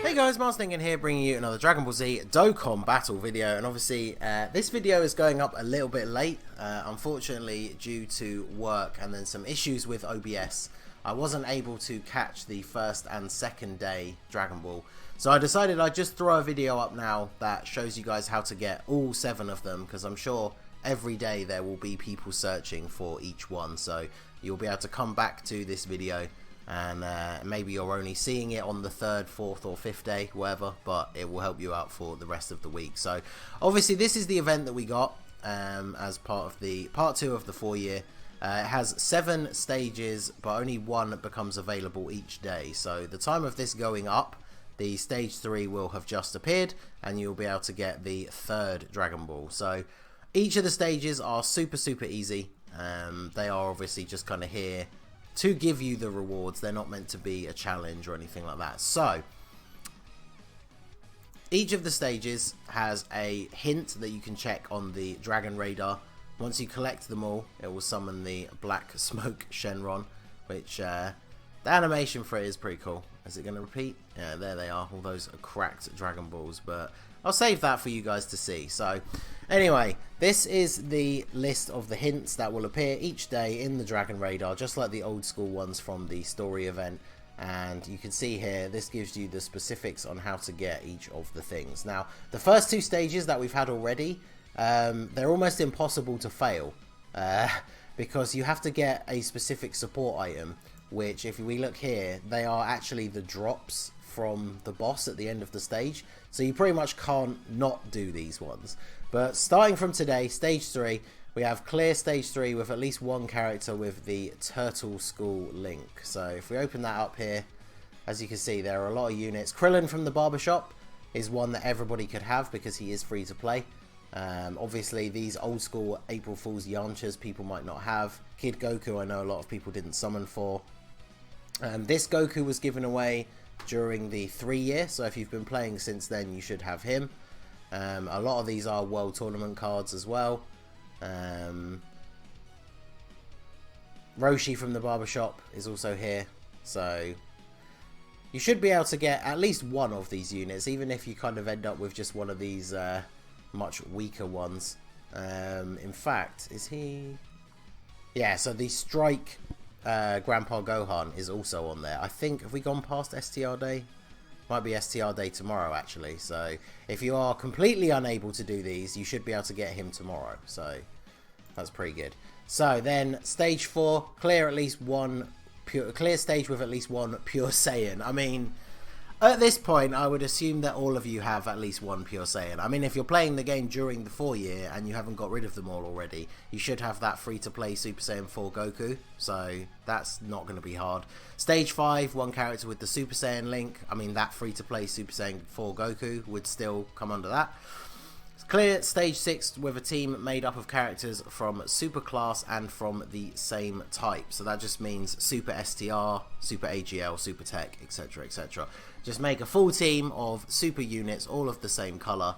Hey guys, Ningen here, bringing you another Dragon Ball Z Dokkan battle video, and obviously this video is going up a little bit late, unfortunately due to work and then some issues with OBS. I wasn't able to catch the first and second day Dragon Ball, so I decided I'd just throw a video up now that shows you guys how to get all 7 of them, because I'm sure every day there will be people searching for each one, so you'll be able to come back to this video and maybe you're only seeing it on the 3rd, 4th or 5th day, whatever, but it will help you out for the rest of the week. So obviously this is the event that we got as part of the part 2 of the 4-year. It has 7 stages, but only 1 becomes available each day. So the time of this going up, the stage 3 will have just appeared and you'll be able to get the 3rd Dragon Ball. So each of the stages are super easy. They are obviously just kind of here to give you the rewards. They're not meant to be a challenge or anything like that. So each of the stages has a hint that you can check on the Dragon Radar. Once you collect them all, it will summon the Black Smoke Shenron, which the animation for it is pretty cool. Is it going to repeat? Yeah, there they are, all those cracked Dragon Balls, but I'll save that for you guys to see. So anyway, this is the list of the hints that will appear each day in the Dragon Radar, just like the old school ones from the story event. And you can see here, this gives you the specifics on how to get each of the things. Now, the first 2 stages that we've had already, they're almost impossible to fail, because you have to get a specific support item, which if we look here, they are actually the drops from the boss at the end of the stage, so you pretty much can't not do these ones. But starting from today, stage 3, we have clear stage 3 with at least 1 character with the Turtle School link. So if we open that up here, as you can see, there are a lot of units. Krillin from the barbershop is one that everybody could have because he is free to play. Obviously these old school April Fool's Yamchas people might not have. Kid Goku I know a lot of people didn't summon for. This Goku was given away during the 3-year, so if you've been playing since then you should have him. A lot of these are World Tournament cards as well. Roshi from the barbershop is also here, so you should be able to get at least 1 of these units, even if you kind of end up with just one of these much weaker ones. In fact, is he... Yeah, so the Strike Grandpa Gohan is also on there. I think, have we gone past STR Day? Might be STR Day tomorrow actually, so if you are completely unable to do these, you should be able to get him tomorrow, so that's pretty good. So then stage 4, clear stage with at least 1 Pure Saiyan. I mean, at this point I would assume that all of you have at least 1 Pure Saiyan. I mean, if you're playing the game during the 4-year and you haven't got rid of them all already, you should have that free to play Super Saiyan 4 Goku, so that's not going to be hard. Stage 5, 1 character with the Super Saiyan link. I mean, that free to play Super Saiyan 4 Goku would still come under that. Clear stage 6 with a team made up of characters from Super Class and from the same type. So that just means Super STR, Super AGL, Super Tech, etc, etc. Just make a full team of super units, all of the same colour.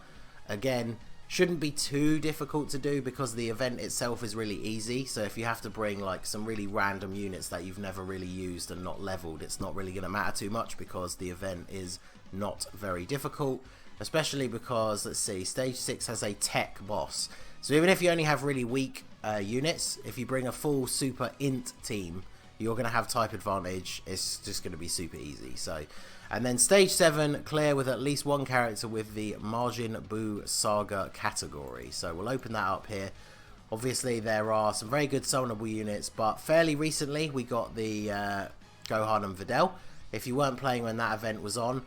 Again, shouldn't be too difficult to do because the event itself is really easy. So if you have to bring like some really random units that you've never really used and not leveled, it's not really going to matter too much because the event is not very difficult. Especially because, let's see, stage 6 has a tech boss. So even if you only have really weak units, if you bring a full super int team, you're going to have type advantage. It's just going to be super easy. So, and then stage 7, clear with at least 1 character with the Majin Buu Saga category. So we'll open that up here. Obviously there are some very good summonable units, but fairly recently we got the Gohan and Videl. If you weren't playing when that event was on,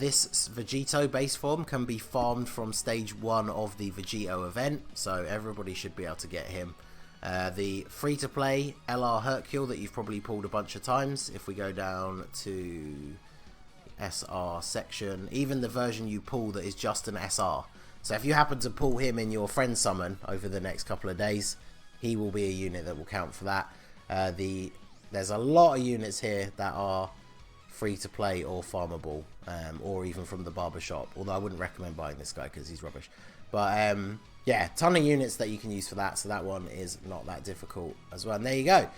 this Vegito base form can be farmed from stage 1 of the Vegito event, so everybody should be able to get him. The free-to-play LR Hercule that you've probably pulled a bunch of times, if we go down to SR section, even the version you pull that is just an SR. So if you happen to pull him in your friend summon over the next couple of days, he will be a unit that will count for that. There's a lot of units here that are free to play or farmable, or even from the barbershop, although I wouldn't recommend buying this guy because he's rubbish. But yeah, ton of units that you can use for that, so that one is not that difficult as well. And there you go.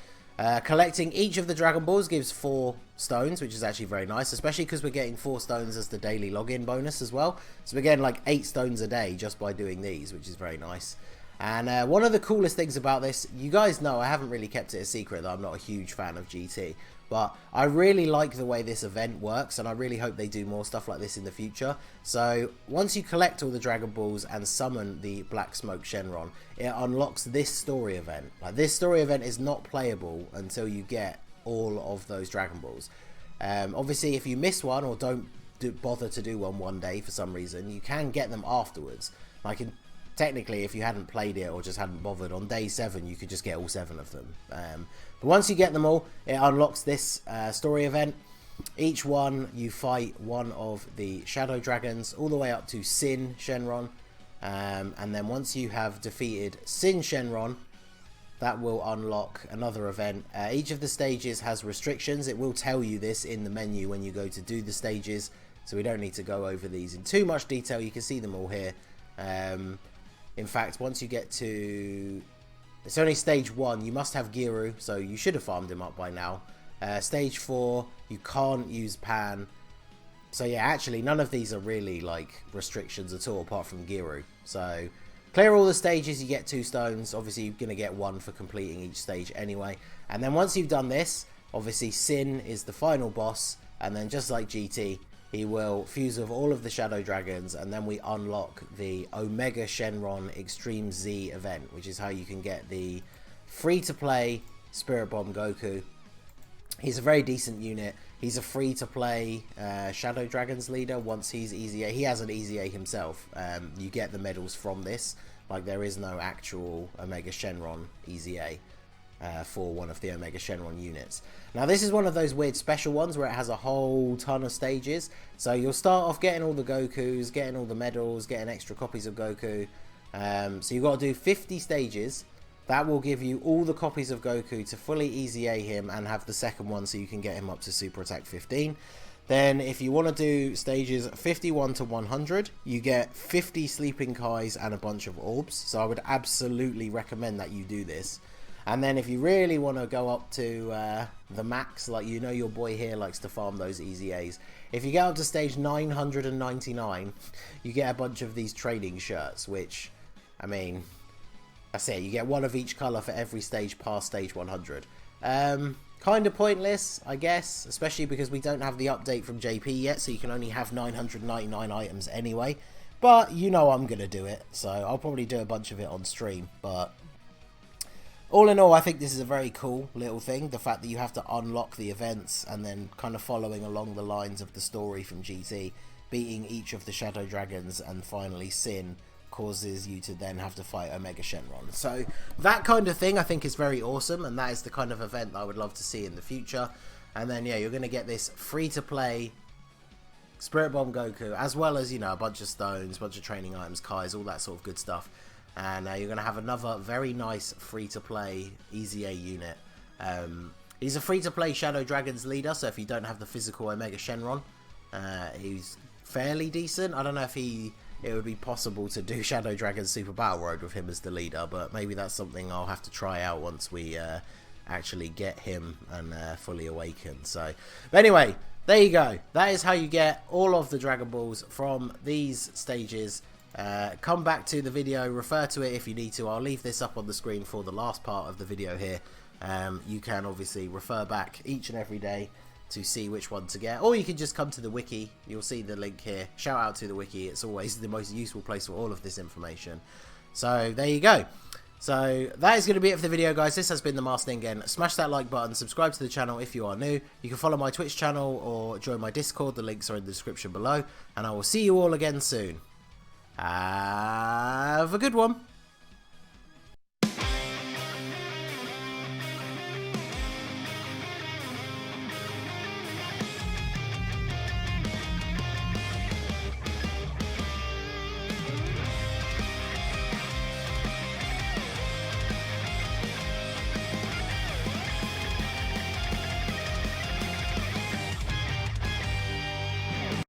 Collecting each of the Dragon Balls gives 4 stones, which is actually very nice, especially because we're getting 4 stones as the daily login bonus as well. So we're getting like 8 stones a day just by doing these, which is very nice. And one of the coolest things about this, you guys know I haven't really kept it a secret that I'm not a huge fan of GT, but I really like the way this event works, and I really hope they do more stuff like this in the future. So once you collect all the Dragon Balls and summon the Black Smoke Shenron, it unlocks this story event. Like, this story event is not playable until you get all of those Dragon Balls. Obviously, if you miss one or don't bother to do one day for some reason, you can get them afterwards. Like, technically, if you hadn't played it or just hadn't bothered, on day 7 you could just get all 7 of them. But once you get them all, it unlocks this story event. Each one you fight one of the Shadow Dragons all the way up to Sin Shenron, and then once you have defeated Sin Shenron, that will unlock another event. Each of the stages has restrictions. It will tell you this in the menu when you go to do the stages, so we don't need to go over these in too much detail. You can see them all here. In fact, once you get to... It's only stage 1. You must have Giru, so you should have farmed him up by now. Stage 4, you can't use Pan. So yeah, actually, none of these are really, like, restrictions at all, apart from Giru. So, clear all the stages, you get 2 stones. Obviously, you're going to get 1 for completing each stage anyway. And then once you've done this, obviously, Sin is the final boss. And then, just like GT, he will fuse with all of the Shadow Dragons, and then we unlock the Omega Shenron Extreme Z event, which is how you can get the free-to-play Spirit Bomb Goku. He's a very decent unit. He's a free-to-play Shadow Dragons leader once he's Easy A. He has an Easy A himself. You get the medals from this. Like, there is no actual Omega Shenron Easy A. For one of the Omega Shenron units. Now, this is one of those weird special ones where it has a whole ton of stages. So you'll start off getting all the Gokus, getting all the medals, getting extra copies of Goku. So you've got to do 50 stages. That will give you all the copies of Goku to fully Easy A him and have the second one so you can get him up to Super Attack 15. Then if you want to do stages 51 to 100, you get 50 Sleeping Kais and a bunch of orbs. So I would absolutely recommend that you do this. And then if you really want to go up to the max, like, you know, your boy here likes to farm those Easy A's. If you get up to stage 999, you get a bunch of these trading shirts, which, I mean, that's it. You get 1 of each colour for every stage past stage 100. Kind of pointless, I guess, especially because we don't have the update from JP yet, so you can only have 999 items anyway. But you know I'm going to do it, so I'll probably do a bunch of it on stream, but... all in all, I think this is a very cool little thing. The fact that you have to unlock the events and then kind of following along the lines of the story from GT, beating each of the Shadow Dragons and finally Sin causes you to then have to fight Omega Shenron. So that kind of thing I think is very awesome, and that is the kind of event that I would love to see in the future. And then, yeah, you're going to get this free-to-play Spirit Bomb Goku, as well as, you know, a bunch of stones, a bunch of training items, Kais, all that sort of good stuff. And you're going to have another very nice free-to-play Easy A unit. He's a free-to-play Shadow Dragons leader, so if you don't have the physical Omega Shenron, he's fairly decent. I don't know if it would be possible to do Shadow Dragons Super Battle Road with him as the leader, but maybe that's something I'll have to try out once we actually get him and fully awaken. So, but anyway, there you go. That is how you get all of the Dragon Balls from these stages. Come back to the video, refer to it if you need to. I'll leave this up on the screen for the last part of the video here. You can obviously refer back each and every day to see which one to get, or you can just come to the wiki. You'll see the link here. Shout out to the wiki. It's always the most useful place for all of this information. So there you go. So that is going to be it for the video, guys. This has been the Master Ningen. Smash that like button, subscribe to the channel if you are new. You can follow my Twitch channel or join my Discord. The links are in the description below, and I will see you all again soon. Have a good one.